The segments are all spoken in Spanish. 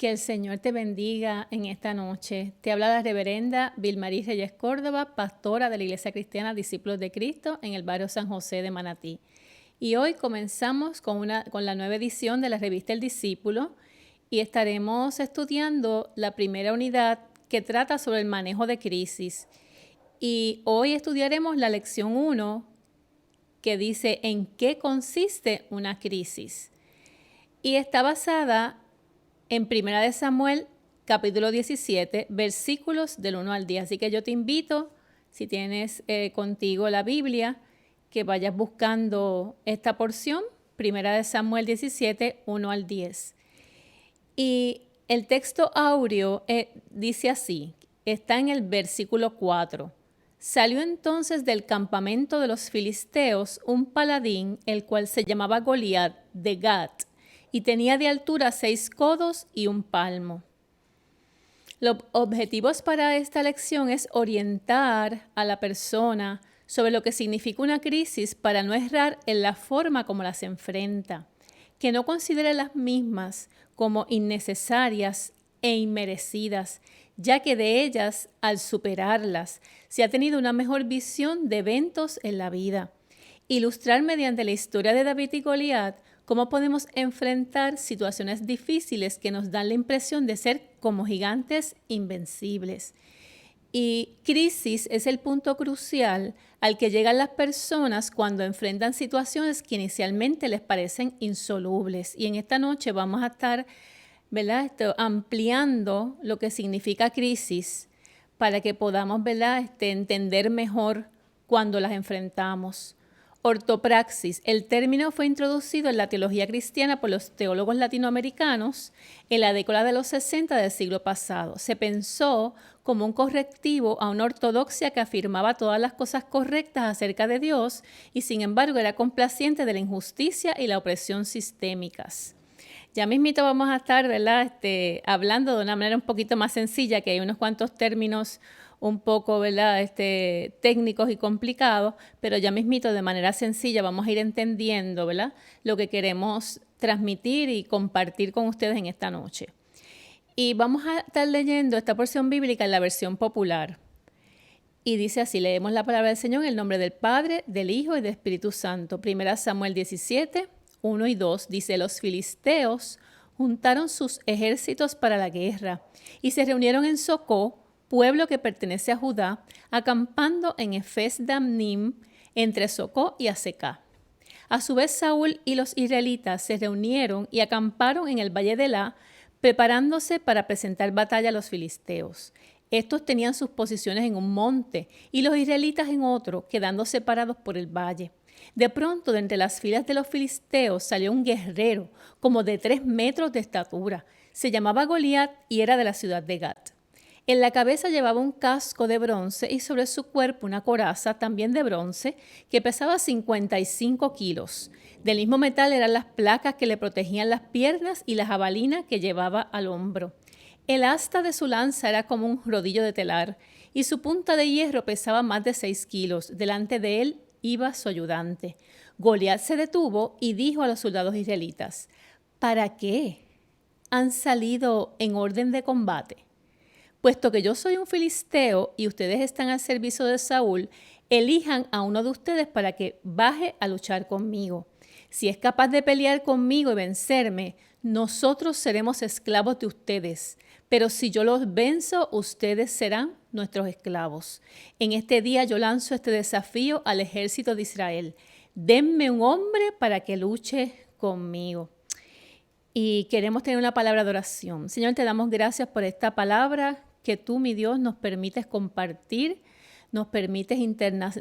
Que el Señor te bendiga en esta noche. Te habla la reverenda Vilmarí Reyes Córdoba, pastora de la Iglesia Cristiana Discípulos de Cristo en el barrio San José de Manatí. Y hoy comenzamos con la nueva edición de la revista El Discípulo y estaremos estudiando la primera unidad que trata sobre el manejo de crisis. Y hoy estudiaremos la lección 1 que dice ¿en qué consiste una crisis? Y está basada en 1 Samuel, capítulo 17, versículos del 1 al 10. Así que yo te invito, si tienes contigo la Biblia, que vayas buscando esta porción, 1 Samuel 17, 1 al 10. Y el texto áureo dice así, está en el versículo 4. Salió entonces del campamento de los filisteos un paladín, el cual se llamaba Goliat de Gat, y tenía de altura 6 codos y 1 palmo. Los objetivos para esta lección es orientar a la persona sobre lo que significa una crisis para no errar en la forma como las enfrenta, que no considere las mismas como innecesarias e inmerecidas, ya que de ellas, al superarlas, se ha tenido una mejor visión de eventos en la vida. Ilustrar mediante la historia de David y Goliat cómo podemos enfrentar situaciones difíciles que nos dan la impresión de ser como gigantes invencibles. Y crisis es el punto crucial al que llegan las personas cuando enfrentan situaciones que inicialmente les parecen insolubles. Y en esta noche vamos a estar, ampliando lo que significa crisis para que podamos, entender mejor cuando las enfrentamos. Ortopraxis. El término fue introducido en la teología cristiana por los teólogos latinoamericanos en la década de los 60 del siglo pasado. Se pensó como un correctivo a una ortodoxia que afirmaba todas las cosas correctas acerca de Dios y sin embargo era complaciente de la injusticia y la opresión sistémicas. Ya mismito vamos a estar, hablando de una manera un poquito más sencilla, que hay unos cuantos términos un poco, técnicos y complicados, pero ya mismito de manera sencilla vamos a ir entendiendo, lo que queremos transmitir y compartir con ustedes en esta noche. Y vamos a estar leyendo esta porción bíblica en la versión popular. Y dice así, leemos la palabra del Señor en el nombre del Padre, del Hijo y del Espíritu Santo. 1 Samuel 17, 1 y 2 dice, los filisteos juntaron sus ejércitos para la guerra y se reunieron en Socó, pueblo que pertenece a Judá, acampando en Efes-Damnim, entre Socó y Azecá. A su vez, Saúl y los israelitas se reunieron y acamparon en el valle de Elá, preparándose para presentar batalla a los filisteos. Estos tenían sus posiciones en un monte y los israelitas en otro, quedando separados por el valle. De pronto, de entre las filas de los filisteos salió un guerrero, como de 3 metros de estatura. Se llamaba Goliat y era de la ciudad de Gat. En la cabeza llevaba un casco de bronce y sobre su cuerpo una coraza también de bronce que pesaba 55 kilos. Del mismo metal eran las placas que le protegían las piernas y la jabalina que llevaba al hombro. El asta de su lanza era como un rodillo de telar y su punta de hierro pesaba más de 6 kilos. Delante de él iba su ayudante. Goliat se detuvo y dijo a los soldados israelitas, ¿para qué han salido en orden de combate? Puesto que yo soy un filisteo y ustedes están al servicio de Saúl, elijan a uno de ustedes para que baje a luchar conmigo. Si es capaz de pelear conmigo y vencerme, nosotros seremos esclavos de ustedes. Pero si yo los venzo, ustedes serán nuestros esclavos. En este día yo lanzo este desafío al ejército de Israel. Denme un hombre para que luche conmigo. Y queremos tener una palabra de oración. Señor, te damos gracias por esta palabra que tú, mi Dios, nos permites compartir, nos permites internar,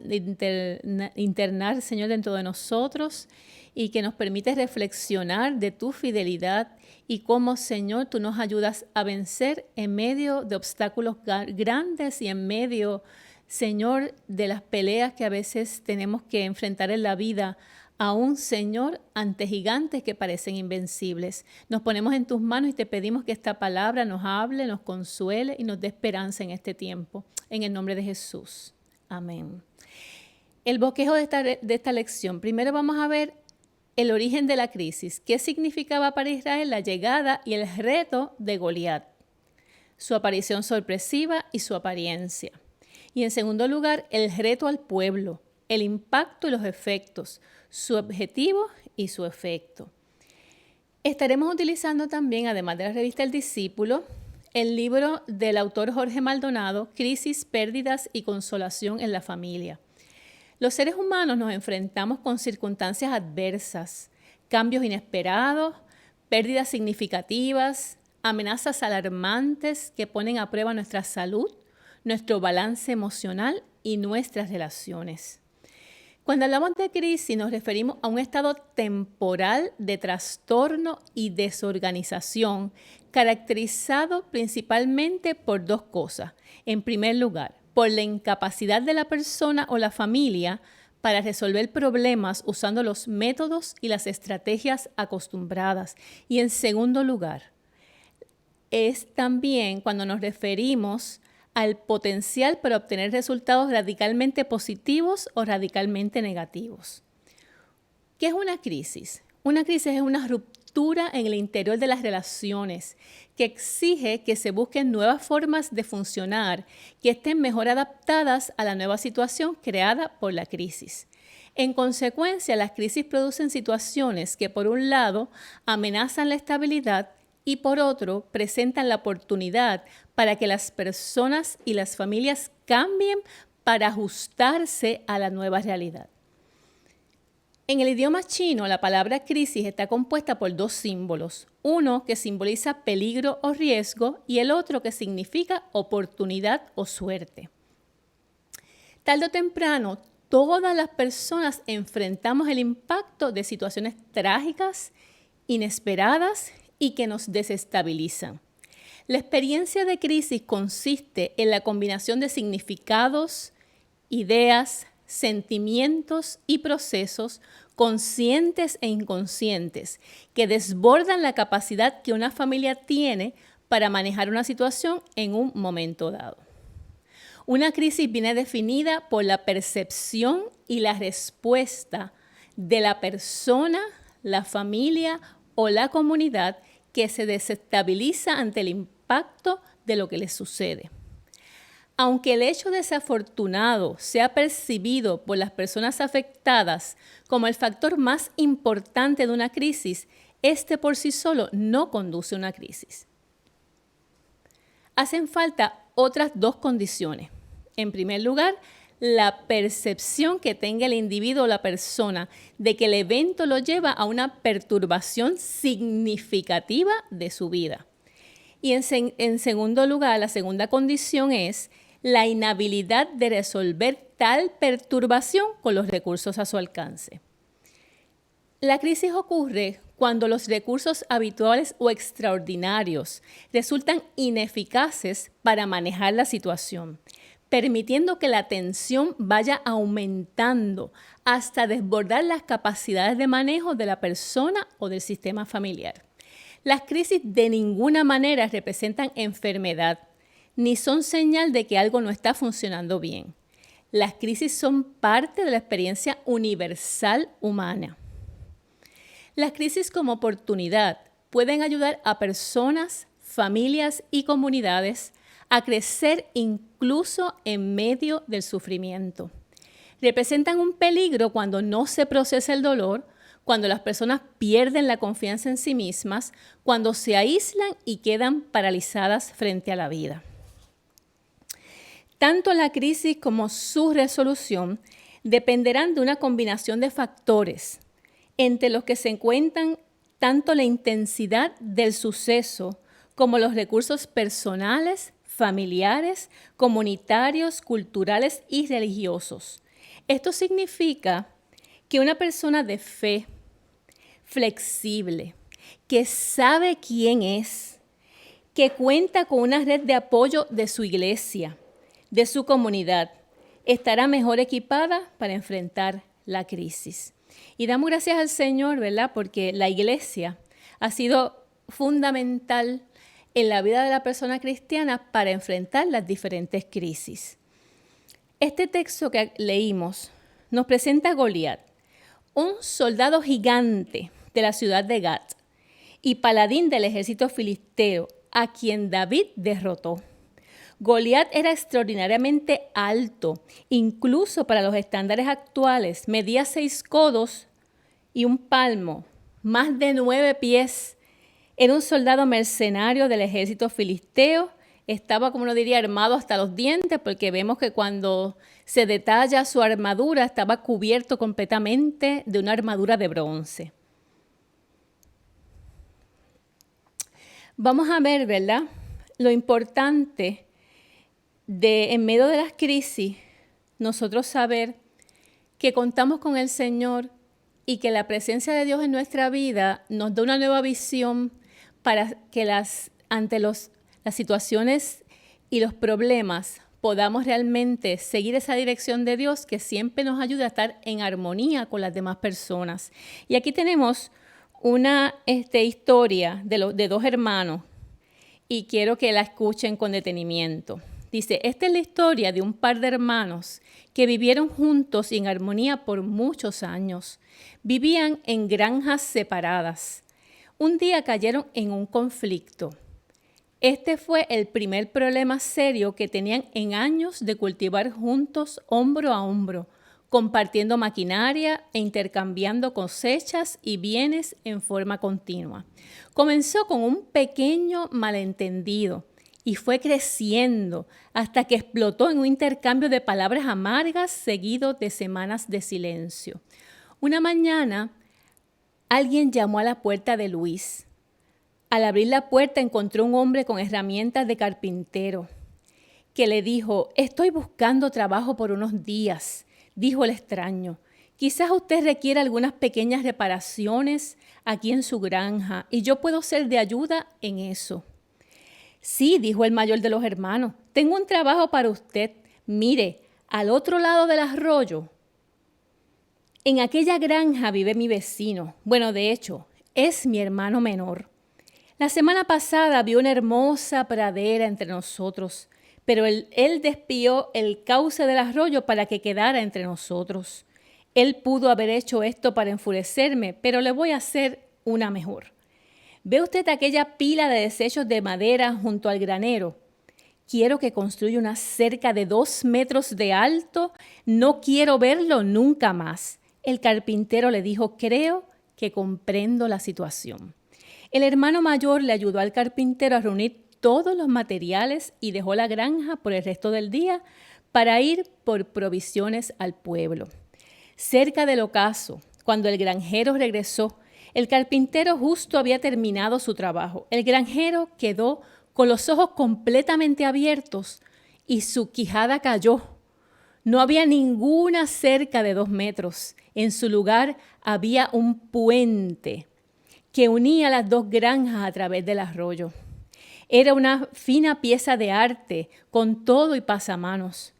Señor, dentro de nosotros y que nos permites reflexionar de tu fidelidad y cómo, Señor, tú nos ayudas a vencer en medio de obstáculos grandes y en medio, Señor, de las peleas que a veces tenemos que enfrentar en la vida, aún, Señor, ante gigantes que parecen invencibles. Nos ponemos en tus manos y te pedimos que esta palabra nos hable, nos consuele y nos dé esperanza en este tiempo. En el nombre de Jesús. Amén. El bosquejo de esta lección. Primero vamos a ver el origen de la crisis. ¿Qué significaba para Israel la llegada y el reto de Goliat? Su aparición sorpresiva y su apariencia. Y en segundo lugar, el reto al pueblo, el impacto y los efectos, su objetivo y su efecto. Estaremos utilizando también, además de la revista El Discípulo, el libro del autor Jorge Maldonado, Crisis, Pérdidas y Consolación en la Familia. Los seres humanos nos enfrentamos con circunstancias adversas, cambios inesperados, pérdidas significativas, amenazas alarmantes que ponen a prueba nuestra salud, nuestro balance emocional y nuestras relaciones. Cuando hablamos de crisis nos referimos a un estado temporal de trastorno y desorganización caracterizado principalmente por dos cosas. En primer lugar, por la incapacidad de la persona o la familia para resolver problemas usando los métodos y las estrategias acostumbradas. Y en segundo lugar, es también cuando nos referimos al potencial para obtener resultados radicalmente positivos o radicalmente negativos. ¿Qué es una crisis? Una crisis es una ruptura en el interior de las relaciones que exige que se busquen nuevas formas de funcionar que estén mejor adaptadas a la nueva situación creada por la crisis. En consecuencia, las crisis producen situaciones que, por un lado, amenazan la estabilidad y por otro, presentan la oportunidad para que las personas y las familias cambien para ajustarse a la nueva realidad. En el idioma chino, la palabra crisis está compuesta por dos símbolos, uno que simboliza peligro o riesgo y el otro que significa oportunidad o suerte. Tarde o temprano, todas las personas enfrentamos el impacto de situaciones trágicas, inesperadas y que nos desestabilizan. La experiencia de crisis consiste en la combinación de significados, ideas, sentimientos y procesos conscientes e inconscientes que desbordan la capacidad que una familia tiene para manejar una situación en un momento dado. Una crisis viene definida por la percepción y la respuesta de la persona, la familia o la comunidad que se desestabiliza ante el impacto de lo que les sucede. Aunque el hecho desafortunado sea percibido por las personas afectadas como el factor más importante de una crisis, este por sí solo no conduce a una crisis. Hacen falta otras dos condiciones. En primer lugar, la percepción que tenga el individuo o la persona de que el evento lo lleva a una perturbación significativa de su vida. Y en segundo lugar, la segunda condición es la inhabilidad de resolver tal perturbación con los recursos a su alcance. La crisis ocurre cuando los recursos habituales o extraordinarios resultan ineficaces para manejar la situación, permitiendo que la tensión vaya aumentando hasta desbordar las capacidades de manejo de la persona o del sistema familiar. Las crisis de ninguna manera representan enfermedad, ni son señal de que algo no está funcionando bien. Las crisis son parte de la experiencia universal humana. Las crisis como oportunidad pueden ayudar a personas, familias y comunidades a crecer incluso en medio del sufrimiento. Representan un peligro cuando no se procesa el dolor, cuando las personas pierden la confianza en sí mismas, cuando se aíslan y quedan paralizadas frente a la vida. Tanto la crisis como su resolución dependerán de una combinación de factores, entre los que se encuentran tanto la intensidad del suceso como los recursos personales, familiares, comunitarios, culturales y religiosos. Esto significa que una persona de fe, flexible, que sabe quién es, que cuenta con una red de apoyo de su iglesia, de su comunidad, estará mejor equipada para enfrentar la crisis. Y damos gracias al Señor, ¿verdad? Porque la iglesia ha sido fundamental en la vida de la persona cristiana para enfrentar las diferentes crisis. Este texto que leímos nos presenta a Goliat, un soldado gigante de la ciudad de Gat y paladín del ejército filisteo, a quien David derrotó. Goliat era extraordinariamente alto, incluso para los estándares actuales. Medía 6 codos y un palmo, más de 9 pies. Era un soldado mercenario del ejército filisteo. Estaba, como uno diría, armado hasta los dientes, porque vemos que cuando se detalla su armadura, estaba cubierto completamente de una armadura de bronce. Vamos a ver, ¿verdad?, lo importante de, en medio de las crisis, nosotros saber que contamos con el Señor y que la presencia de Dios en nuestra vida nos da una nueva visión para que ante las situaciones y los problemas podamos realmente seguir esa dirección de Dios que siempre nos ayuda a estar en armonía con las demás personas. Y aquí tenemos una historia de 2 hermanos y quiero que la escuchen con detenimiento. Dice, esta es la historia de un par de hermanos que vivieron juntos y en armonía por muchos años. Vivían en granjas separadas. Un día cayeron en un conflicto. Este fue el primer problema serio que tenían en años de cultivar juntos hombro a hombro, compartiendo maquinaria e intercambiando cosechas y bienes en forma continua. Comenzó con un pequeño malentendido y fue creciendo hasta que explotó en un intercambio de palabras amargas seguido de semanas de silencio. Una mañana, alguien llamó a la puerta de Luis. Al abrir la puerta encontró un hombre con herramientas de carpintero que le dijo, estoy buscando trabajo por unos días, dijo el extraño. Quizás usted requiera algunas pequeñas reparaciones aquí en su granja y yo puedo ser de ayuda en eso. Sí, dijo el mayor de los hermanos, tengo un trabajo para usted. Mire, al otro lado del arroyo, en aquella granja vive mi vecino. Bueno, de hecho, es mi hermano menor. La semana pasada vio una hermosa pradera entre nosotros, pero él despió el cauce del arroyo para que quedara entre nosotros. Él pudo haber hecho esto para enfurecerme, pero le voy a hacer una mejor. ¿Ve usted aquella pila de desechos de madera junto al granero? Quiero que construya una cerca de 2 metros de alto. No quiero verlo nunca más. El carpintero le dijo, creo que comprendo la situación. El hermano mayor le ayudó al carpintero a reunir todos los materiales y dejó la granja por el resto del día para ir por provisiones al pueblo. Cerca del ocaso, cuando el granjero regresó, el carpintero justo había terminado su trabajo. El granjero quedó con los ojos completamente abiertos y su quijada cayó. No había ninguna cerca de 2 metros. En su lugar había un puente que unía las 2 granjas a través del arroyo. Era una fina pieza de arte con todo y pasamanos.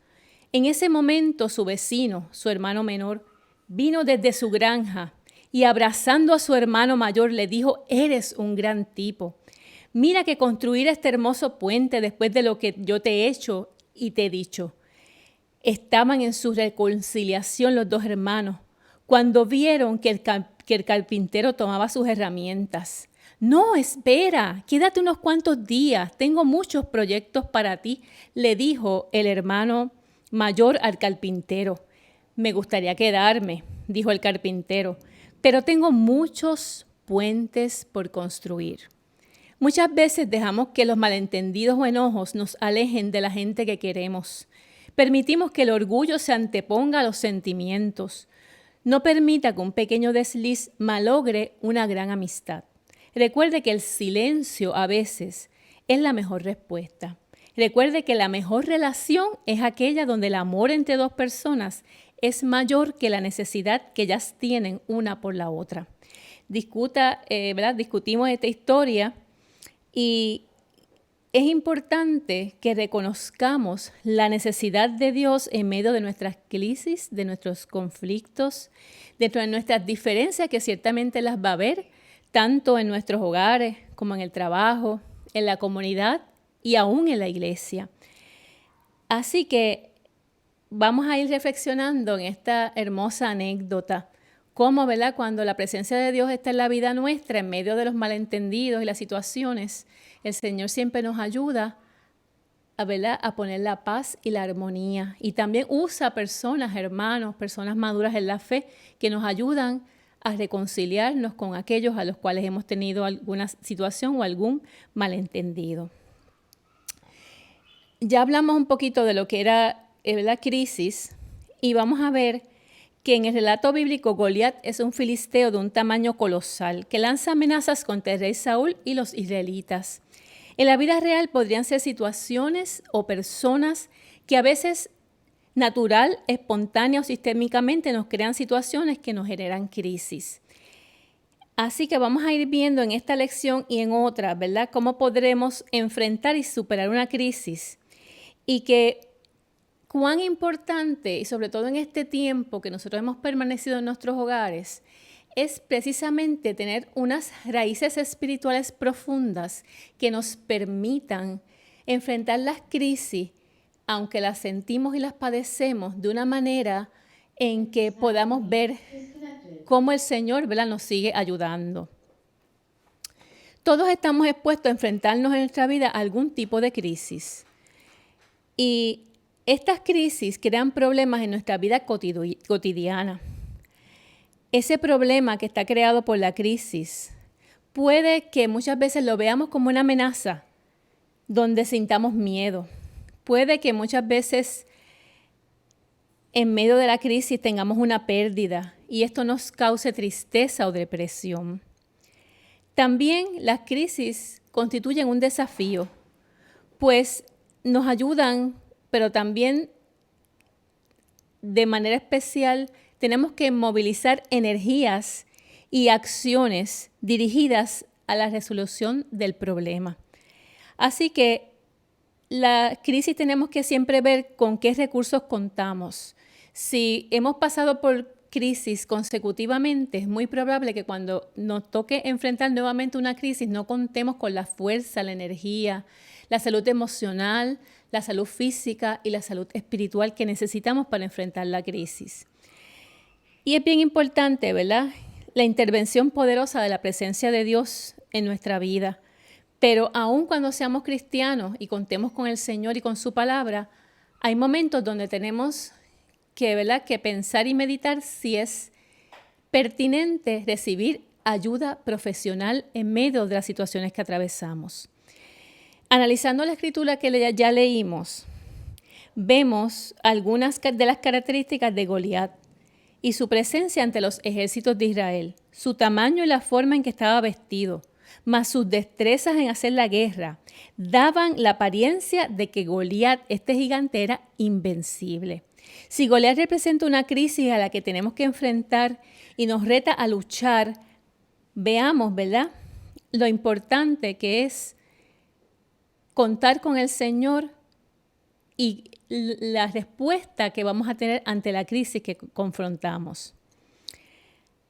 En ese momento su vecino, su hermano menor, vino desde su granja y abrazando a su hermano mayor le dijo, eres un gran tipo. Mira que construir este hermoso puente después de lo que yo te he hecho y te he dicho. Estaban en su reconciliación los 2 hermanos cuando vieron que el carpintero tomaba sus herramientas. No, espera, quédate unos cuantos días, tengo muchos proyectos para ti, le dijo el hermano mayor al carpintero. Me gustaría quedarme, dijo el carpintero, pero tengo muchos puentes por construir. Muchas veces dejamos que los malentendidos o enojos nos alejen de la gente que queremos. Permitimos que el orgullo se anteponga a los sentimientos. No permita que un pequeño desliz malogre una gran amistad. Recuerde que el silencio a veces es la mejor respuesta. Recuerde que la mejor relación es aquella donde el amor entre 2 personas es mayor que la necesidad que ellas tienen una por la otra. Discutimos esta historia y es importante que reconozcamos la necesidad de Dios en medio de nuestras crisis, de nuestros conflictos, de nuestras diferencias, que ciertamente las va a haber, tanto en nuestros hogares como en el trabajo, en la comunidad y aún en la iglesia. Así que vamos a ir reflexionando en esta hermosa anécdota, cómo, ¿verdad?, cuando la presencia de Dios está en la vida nuestra, en medio de los malentendidos y las situaciones, el Señor siempre nos ayuda ¿verdad?, a poner la paz y la armonía. Y también usa personas, hermanos, personas maduras en la fe, que nos ayudan a reconciliarnos con aquellos a los cuales hemos tenido alguna situación o algún malentendido. Ya hablamos un poquito de lo que era la crisis y vamos a ver que en el relato bíblico Goliat es un filisteo de un tamaño colosal que lanza amenazas contra el rey Saúl y los israelitas. En la vida real podrían ser situaciones o personas que a veces natural, espontánea o sistémicamente nos crean situaciones que nos generan crisis. Así que vamos a ir viendo en esta lección y en otras, ¿verdad?, cómo podremos enfrentar y superar una crisis y que cuán importante, y sobre todo en este tiempo que nosotros hemos permanecido en nuestros hogares, es precisamente tener unas raíces espirituales profundas que nos permitan enfrentar las crisis, aunque las sentimos y las padecemos, de una manera en que podamos ver cómo el Señor, ¿verdad?, nos sigue ayudando. Todos estamos expuestos a enfrentarnos en nuestra vida a algún tipo de crisis. Y estas crisis crean problemas en nuestra vida cotidiana. Ese problema que está creado por la crisis puede que muchas veces lo veamos como una amenaza, donde sintamos miedo. Puede que muchas veces en medio de la crisis tengamos una pérdida y esto nos cause tristeza o depresión. También las crisis constituyen un desafío, pues nos ayudan, pero también de manera especial tenemos que movilizar energías y acciones dirigidas a la resolución del problema. Así que la crisis tenemos que siempre ver con qué recursos contamos. Si hemos pasado por crisis consecutivamente, es muy probable que cuando nos toque enfrentar nuevamente una crisis no contemos con la fuerza, la energía, la salud emocional, la salud física y la salud espiritual que necesitamos para enfrentar la crisis. Y es bien importante, ¿verdad?, la intervención poderosa de la presencia de Dios en nuestra vida. Pero aun cuando seamos cristianos y contemos con el Señor y con su palabra, hay momentos donde tenemos que, ¿verdad?, que pensar y meditar si es pertinente recibir ayuda profesional en medio de las situaciones que atravesamos. Analizando la escritura que ya leímos, vemos algunas de las características de Goliat y su presencia ante los ejércitos de Israel, su tamaño y la forma en que estaba vestido, más sus destrezas en hacer la guerra, daban la apariencia de que Goliat, este gigante, era invencible. Si Goliat representa una crisis a la que tenemos que enfrentar y nos reta a luchar, veamos, ¿verdad?, lo importante que es contar con el Señor y la respuesta que vamos a tener ante la crisis que confrontamos.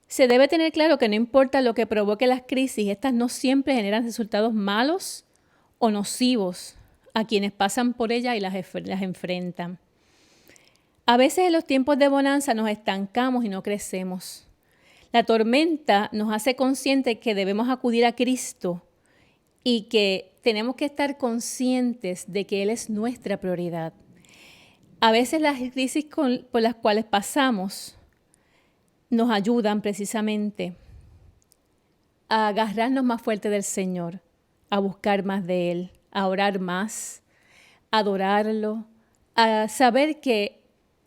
Se debe tener claro que no importa lo que provoque las crisis, estas no siempre generan resultados malos o nocivos a quienes pasan por ellas y las enfrentan. A veces en los tiempos de bonanza nos estancamos y no crecemos. La tormenta nos hace conscientes que debemos acudir a Cristo y que tenemos que estar conscientes de que Él es nuestra prioridad. A veces las crisis por las cuales pasamos nos ayudan precisamente a agarrarnos más fuerte del Señor, a buscar más de Él, a orar más, a adorarlo, a saber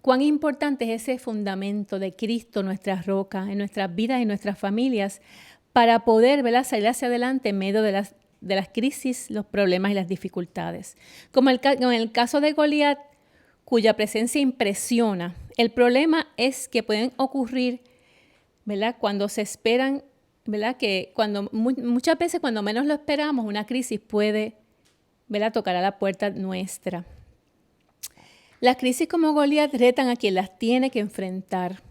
cuán importante es ese fundamento de Cristo, nuestra roca, en nuestras vidas y en nuestras familias, para poder, ¿verdad?, salir hacia adelante en medio de las crisis, los problemas y las dificultades. Como en el caso de Goliat, cuya presencia impresiona. El problema es que pueden ocurrir, ¿verdad?, cuando se esperan, ¿verdad?, que muchas veces cuando menos lo esperamos, una crisis puede, ¿verdad?, tocar a la puerta nuestra. Las crisis como Goliat retan a quien las tiene que enfrentar.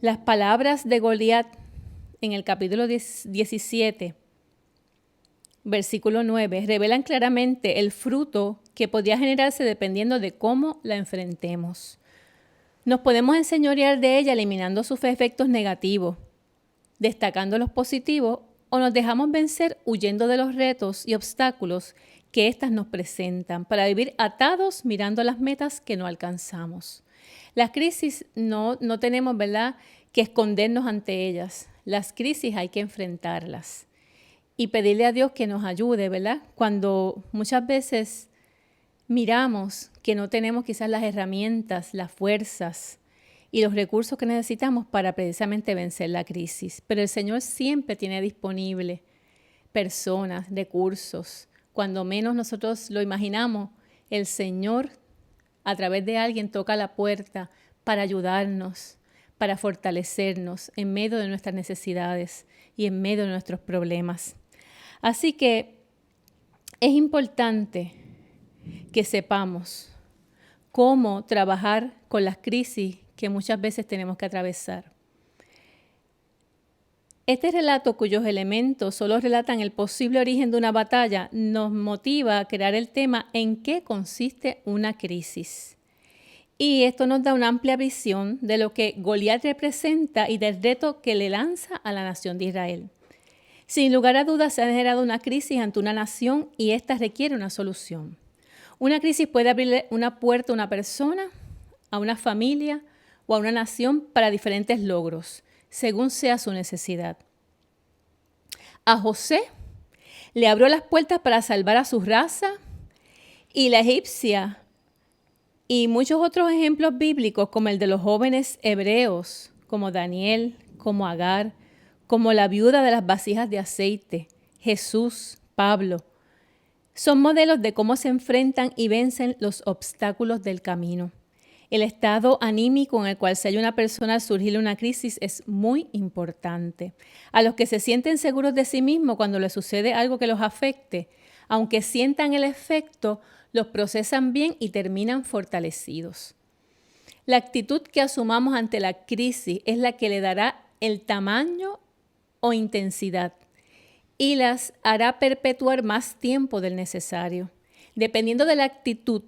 Las palabras de Goliat en el capítulo 17, versículo 9, revelan claramente el fruto que podría generarse dependiendo de cómo la enfrentemos. Nos podemos enseñorear de ella eliminando sus efectos negativos, destacando los positivos, o nos dejamos vencer huyendo de los retos y obstáculos que éstas nos presentan para vivir atados mirando las metas que no alcanzamos. Las crisis no tenemos, ¿verdad?, que escondernos ante ellas. Las crisis hay que enfrentarlas y pedirle a Dios que nos ayude, ¿verdad? Cuando muchas veces miramos que no tenemos quizás las herramientas, las fuerzas y los recursos que necesitamos para precisamente vencer la crisis. Pero el Señor siempre tiene disponible personas, recursos. Cuando menos nosotros lo imaginamos, el Señor a través de alguien toca la puerta para ayudarnos, para fortalecernos en medio de nuestras necesidades y en medio de nuestros problemas. Así que es importante que sepamos cómo trabajar con las crisis que muchas veces tenemos que atravesar. Este relato, cuyos elementos solo relatan el posible origen de una batalla, nos motiva a crear el tema ¿en qué consiste una crisis? Y esto nos da una amplia visión de lo que Goliat representa y del reto que le lanza a la nación de Israel. Sin lugar a dudas, se ha generado una crisis ante una nación y esta requiere una solución. Una crisis puede abrirle una puerta a una persona, a una familia o a una nación para diferentes logros, según sea su necesidad. A José le abrió las puertas para salvar a su raza y la egipcia, y muchos otros ejemplos bíblicos como el de los jóvenes hebreos, como Daniel, como Agar, como la viuda de las vasijas de aceite, Jesús, Pablo, son modelos de cómo se enfrentan y vencen los obstáculos del camino. El estado anímico en el cual se halla una persona al surgir una crisis es muy importante. A los que se sienten seguros de sí mismos cuando les sucede algo que los afecte, aunque sientan el efecto, los procesan bien y terminan fortalecidos. La actitud que asumamos ante la crisis es la que le dará el tamaño o intensidad y las hará perpetuar más tiempo del necesario. Dependiendo de la actitud,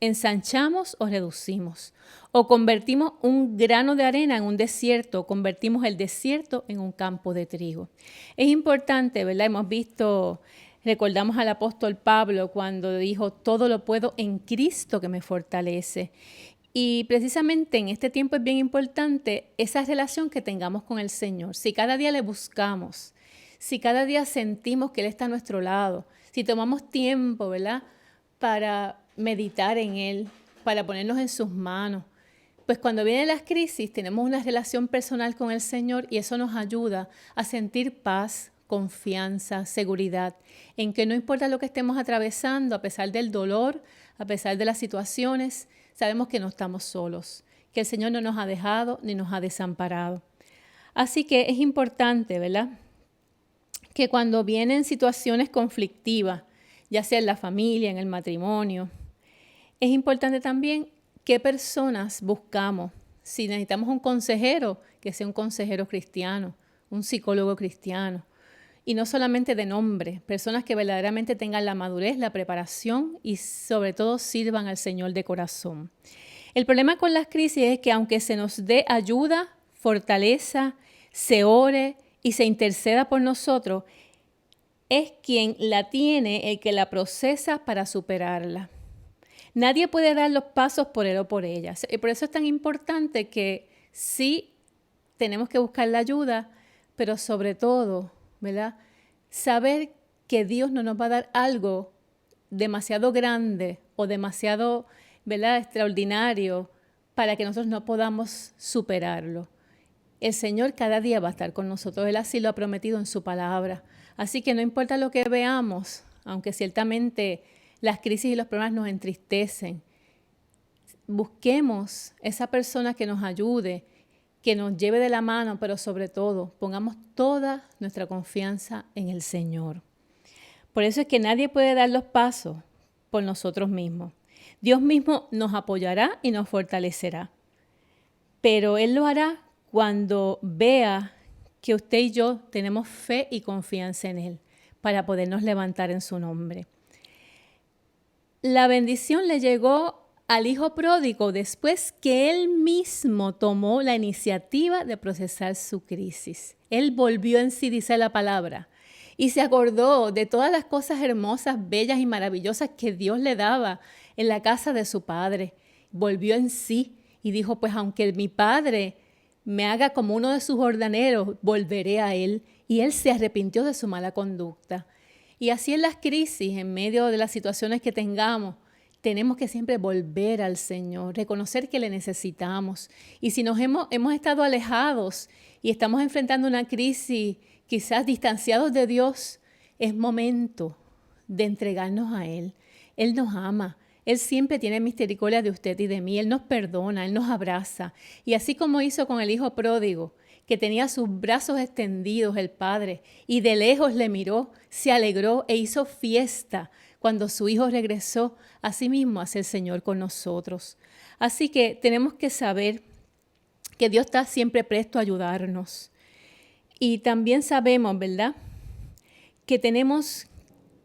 ensanchamos o reducimos, o convertimos un grano de arena en un desierto, o convertimos el desierto en un campo de trigo. Es importante, ¿verdad? Recordamos al apóstol Pablo cuando dijo, todo lo puedo en Cristo que me fortalece. Y precisamente en este tiempo es bien importante esa relación que tengamos con el Señor. Si cada día le buscamos, si cada día sentimos que Él está a nuestro lado, si tomamos tiempo, ¿verdad?, para meditar en Él, para ponernos en sus manos, pues cuando vienen las crisis tenemos una relación personal con el Señor y eso nos ayuda a sentir paz, confianza, seguridad, en que no importa lo que estemos atravesando, a pesar del dolor, a pesar de las situaciones, sabemos que no estamos solos, que el Señor no nos ha dejado ni nos ha desamparado. Así que es importante, ¿verdad?, que cuando vienen situaciones conflictivas, ya sea en la familia, en el matrimonio, es importante también qué personas buscamos. Si necesitamos un consejero, que sea un consejero cristiano, un psicólogo cristiano. Y no solamente de nombre, personas que verdaderamente tengan la madurez, la preparación y sobre todo sirvan al Señor de corazón. El problema con las crisis es que aunque se nos dé ayuda, fortaleza, se ore y se interceda por nosotros, es quien la tiene el que la procesa para superarla. Nadie puede dar los pasos por él o por ella. Y por eso es tan importante que sí tenemos que buscar la ayuda, pero sobre todo, ¿verdad?, saber que Dios no nos va a dar algo demasiado grande o demasiado, ¿verdad?, extraordinario para que nosotros no podamos superarlo. El Señor cada día va a estar con nosotros. Él así lo ha prometido en su palabra. Así que no importa lo que veamos, aunque ciertamente las crisis y los problemas nos entristecen, busquemos esa persona que nos ayude, que nos lleve de la mano, pero sobre todo pongamos toda nuestra confianza en el Señor. Por eso es que nadie puede dar los pasos por nosotros mismos. Dios mismo nos apoyará y nos fortalecerá, pero Él lo hará cuando vea que usted y yo tenemos fe y confianza en Él para podernos levantar en su nombre. La bendición le llegó al hijo pródigo después que él mismo tomó la iniciativa de procesar su crisis. Él volvió en sí, dice la palabra, y se acordó de todas las cosas hermosas, bellas y maravillosas que Dios le daba en la casa de su padre. Volvió en sí y dijo, pues aunque mi padre me haga como uno de sus jornaleros, volveré a él. Y él se arrepintió de su mala conducta. Y así en las crisis, en medio de las situaciones que tengamos, tenemos que siempre volver al Señor, reconocer que le necesitamos. Y si hemos estado alejados y estamos enfrentando una crisis, quizás distanciados de Dios, es momento de entregarnos a Él. Él nos ama. Él siempre tiene misericordia de usted y de mí. Él nos perdona, Él nos abraza. Y así como hizo con el hijo pródigo, que tenía sus brazos extendidos el padre, y de lejos le miró, se alegró e hizo fiesta cuando su hijo regresó, así mismo hace el Señor con nosotros. Así que tenemos que saber que Dios está siempre presto a ayudarnos. Y también sabemos, ¿verdad?, que tenemos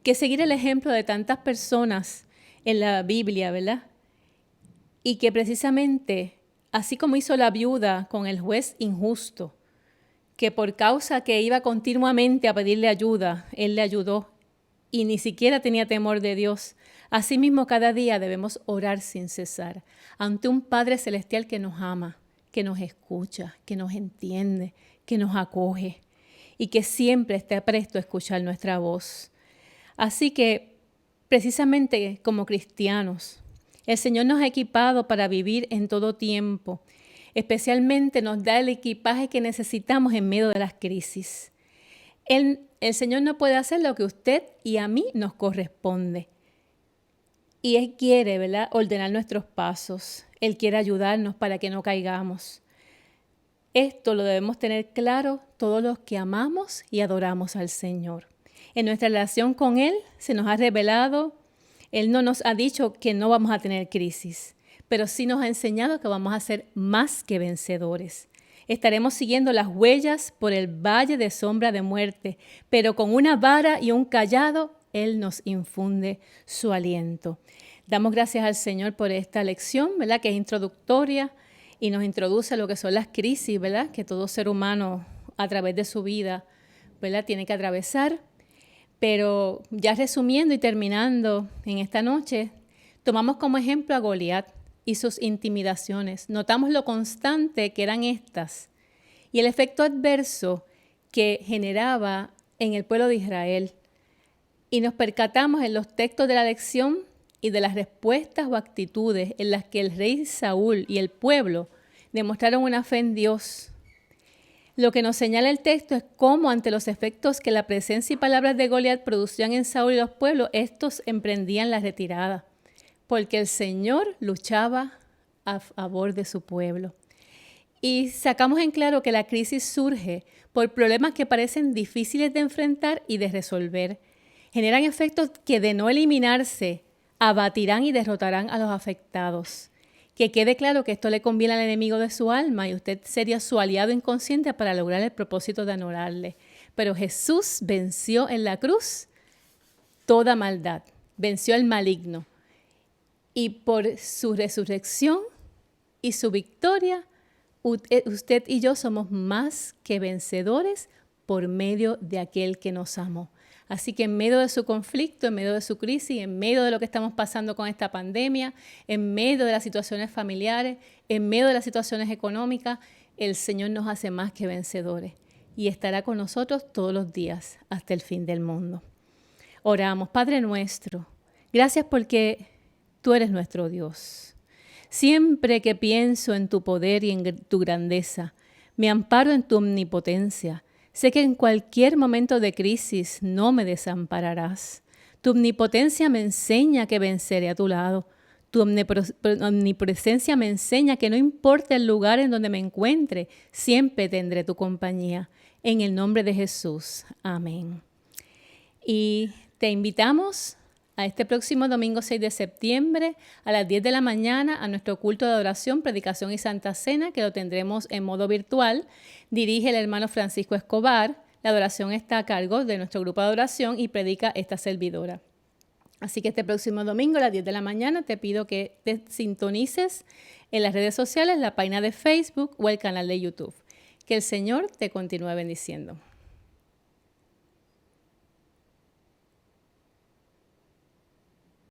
que seguir el ejemplo de tantas personas en la Biblia, ¿verdad? Y que precisamente, así como hizo la viuda con el juez injusto, que por causa que iba continuamente a pedirle ayuda, él le ayudó y ni siquiera tenía temor de Dios. Asimismo, cada día debemos orar sin cesar ante un Padre Celestial que nos ama, que nos escucha, que nos entiende, que nos acoge y que siempre está presto a escuchar nuestra voz. Así que, precisamente como cristianos, el Señor nos ha equipado para vivir en todo tiempo. Especialmente nos da el equipaje que necesitamos en medio de las crisis. El Señor no puede hacer lo que a usted y a mí nos corresponde. Y Él quiere, ¿verdad?, ordenar nuestros pasos. Él quiere ayudarnos para que no caigamos. Esto lo debemos tener claro todos los que amamos y adoramos al Señor. En nuestra relación con Él se nos ha revelado, Él no nos ha dicho que no vamos a tener crisis, pero sí nos ha enseñado que vamos a ser más que vencedores. Estaremos siguiendo las huellas por el valle de sombra de muerte, pero con una vara y un cayado, Él nos infunde su aliento. Damos gracias al Señor por esta lección, ¿verdad?, que es introductoria y nos introduce a lo que son las crisis, ¿verdad?, que todo ser humano a través de su vida, ¿verdad?, tiene que atravesar. Pero ya resumiendo y terminando en esta noche, tomamos como ejemplo a Goliat y sus intimidaciones. Notamos lo constante que eran estas y el efecto adverso que generaba en el pueblo de Israel. Y nos percatamos en los textos de la lección y de las respuestas o actitudes en las que el rey Saúl y el pueblo demostraron una fe en Dios. Lo que nos señala el texto es cómo ante los efectos que la presencia y palabras de Goliat producían en Saúl y los pueblos, estos emprendían la retirada, porque el Señor luchaba a favor de su pueblo. Y sacamos en claro que la crisis surge por problemas que parecen difíciles de enfrentar y de resolver. Generan efectos que de no eliminarse, abatirán y derrotarán a los afectados. Que quede claro que esto le conviene al enemigo de su alma y usted sería su aliado inconsciente para lograr el propósito de anularle. Pero Jesús venció en la cruz toda maldad, venció al maligno. Y por su resurrección y su victoria, usted y yo somos más que vencedores por medio de aquel que nos amó. Así que en medio de su conflicto, en medio de su crisis, en medio de lo que estamos pasando con esta pandemia, en medio de las situaciones familiares, en medio de las situaciones económicas, el Señor nos hace más que vencedores y estará con nosotros todos los días hasta el fin del mundo. Oramos. Padre nuestro, gracias porque tú eres nuestro Dios. Siempre que pienso en tu poder y en tu grandeza, me amparo en tu omnipotencia. Sé que en cualquier momento de crisis no me desampararás. Tu omnipotencia me enseña que venceré a tu lado. Tu omnipresencia me enseña que no importa el lugar en donde me encuentre, siempre tendré tu compañía. En el nombre de Jesús. Amén. Y te invitamos a este próximo domingo 6 de septiembre a las 10 de la mañana a nuestro culto de adoración, predicación y santa cena, que lo tendremos en modo virtual. Dirige el hermano Francisco Escobar. La adoración está a cargo de nuestro grupo de adoración y predica esta servidora. Así que este próximo domingo a las 10 de la mañana te pido que te sintonices en las redes sociales, la página de Facebook o el canal de YouTube. Que el Señor te continúe bendiciendo.